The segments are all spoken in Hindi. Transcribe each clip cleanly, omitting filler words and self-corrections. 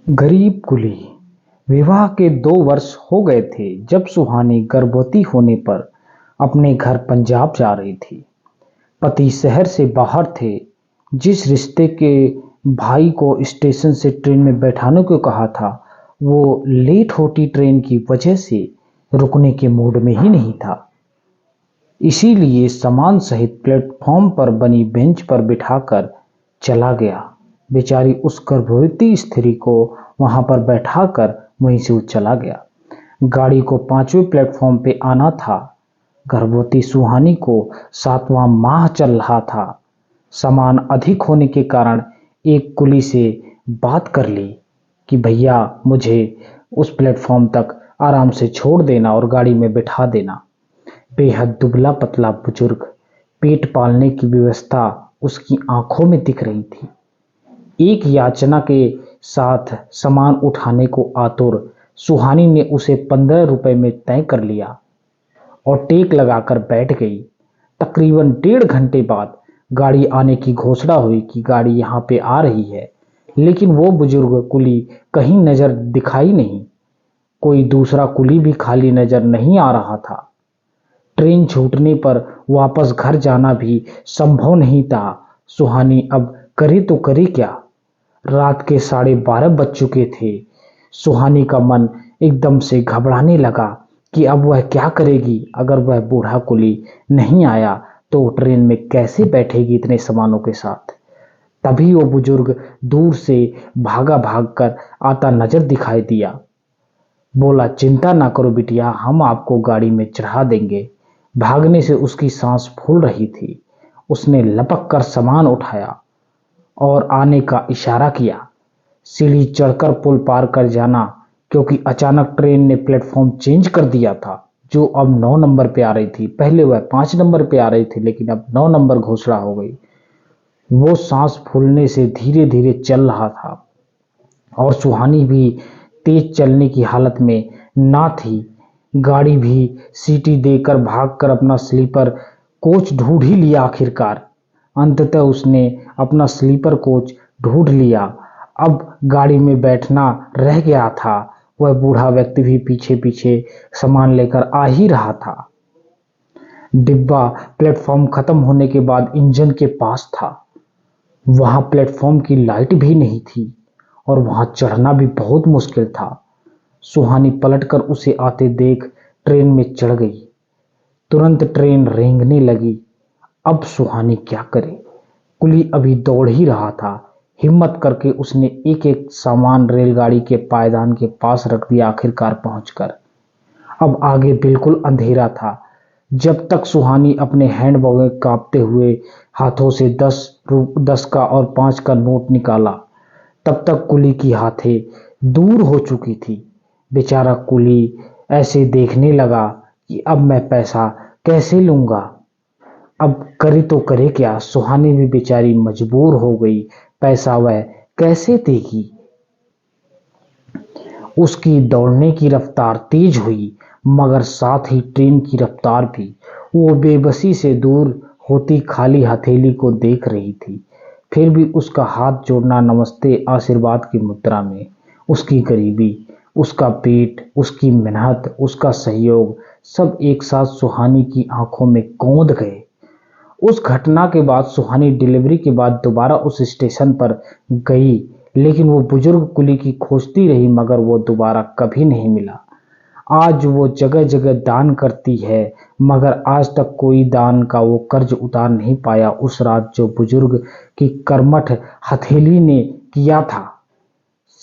गरीब कुली। विवाह के 2 वर्ष हो गए थे जब सुहानी गर्भवती होने पर अपने घर पंजाब जा रही थी। पति शहर से बाहर थे। जिस रिश्ते के भाई को स्टेशन से ट्रेन में बैठाने को कहा था, वो लेट होती ट्रेन की वजह से रुकने के मूड में ही नहीं था। इसीलिए सामान सहित प्लेटफॉर्म पर बनी बेंच पर बिठाकर चला गया। बेचारी उस गर्भवती स्त्री को वहां पर बैठाकर वहीं से वो चला गया। गाड़ी को 5वें प्लेटफॉर्म पे आना था। गर्भवती सुहानी को 7वां माह चल रहा था। सामान अधिक होने के कारण एक कुली से बात कर ली कि भैया मुझे उस प्लेटफॉर्म तक आराम से छोड़ देना और गाड़ी में बिठा देना। बेहद दुबला पतला बुजुर्ग, पेट पालने की व्यवस्था उसकी आंखों में दिख रही थी। एक याचना के साथ सामान उठाने को आतुर सुहानी ने उसे 15 रुपए में तय कर लिया और टेक लगाकर बैठ गई। तकरीबन 1.5 घंटे बाद गाड़ी आने की घोषणा हुई कि गाड़ी यहाँ पे आ रही है, लेकिन वो बुजुर्ग कुली कहीं नजर दिखाई नहीं। कोई दूसरा कुली भी खाली नजर नहीं आ रहा था। ट्रेन छूटने पर वापस घर जाना भी संभव नहीं था। सुहानी अब करे तो करे क्या। रात के 12:30 बज चुके थे। सुहानी का मन एकदम से घबराने लगा कि अब वह क्या करेगी। अगर वह बूढ़ा कुली नहीं आया तो ट्रेन में कैसे बैठेगी इतने सामानों के साथ। तभी वो बुजुर्ग दूर से भाग कर आता नजर दिखाई दिया। बोला, चिंता ना करो बिटिया, हम आपको गाड़ी में चढ़ा देंगे। भागने से उसकी सांस फूल रही थी। उसने लपक कर सामान उठाया और आने का इशारा किया। सीढ़ी चढ़कर पुल पार कर जाना, क्योंकि अचानक ट्रेन ने प्लेटफॉर्म चेंज कर दिया था। जो अब 9 नंबर पे आ रही थी, पहले वह 5 नंबर पे आ रही थी, लेकिन अब 9 नंबर घोषणा हो गई। वो सांस फूलने से धीरे धीरे चल रहा था और सुहानी भी तेज चलने की हालत में ना थी। गाड़ी भी सीटी देकर भागकर अपना स्लीपर कोच ढूंढ ही लिया। आखिरकार अंततः उसने अपना स्लीपर कोच ढूंढ लिया। अब गाड़ी में बैठना रह गया था। वह बूढ़ा व्यक्ति भी पीछे पीछे सामान लेकर आ ही रहा था। डिब्बा प्लेटफॉर्म खत्म होने के बाद इंजन के पास था। वहां प्लेटफॉर्म की लाइट भी नहीं थी और वहां चढ़ना भी बहुत मुश्किल था। सुहानी पलटकर उसे आते देख ट्रेन में चढ़ गई। तुरंत ट्रेन रेंगने लगी। अब सुहानी क्या करे। कुली अभी दौड़ ही रहा था। हिम्मत करके उसने एक एक सामान रेलगाड़ी के पायदान के पास रख दिया। आखिरकार पहुंचकर अब आगे बिल्कुल अंधेरा था। जब तक सुहानी अपने हैंडबैग में कांपते हुए हाथों से 10 का और 5 का नोट निकाला, तब तक कुली की हाथें दूर हो चुकी थी। बेचारा कुली ऐसे देखने लगा कि अब मैं पैसा कैसे लूंगा। अब करे तो करे क्या। सुहानी भी बेचारी मजबूर हो गई। पैसा वह कैसे देगी। उसकी दौड़ने की रफ्तार तेज हुई, मगर साथ ही ट्रेन की रफ्तार भी। वो बेबसी से दूर होती खाली हथेली को देख रही थी। फिर भी उसका हाथ जोड़ना नमस्ते आशीर्वाद की मुद्रा में। उसकी गरीबी, उसका पेट, उसकी मेहनत, उसका सहयोग सब एक साथ सुहानी की आंखों में कौंध गए। उस घटना के बाद सुहानी डिलीवरी के बाद दोबारा उस स्टेशन पर गई, लेकिन वो बुजुर्ग कुली की खोजती रही, मगर वो दोबारा कभी नहीं मिला। आज वो जगह जगह दान करती है, मगर आज तक कोई दान का वो कर्ज उतार नहीं पाया उस रात जो बुजुर्ग की कर्मठ हथेली ने किया था।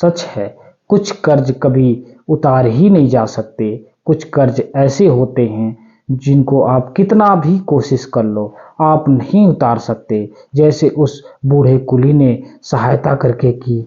सच है, कुछ कर्ज कभी उतार ही नहीं जा सकते। कुछ कर्ज ऐसे होते हैं जिनको आप कितना भी कोशिश कर लो, आप नहीं उतार सकते। जैसे उस बूढ़े कुली ने सहायता करके की।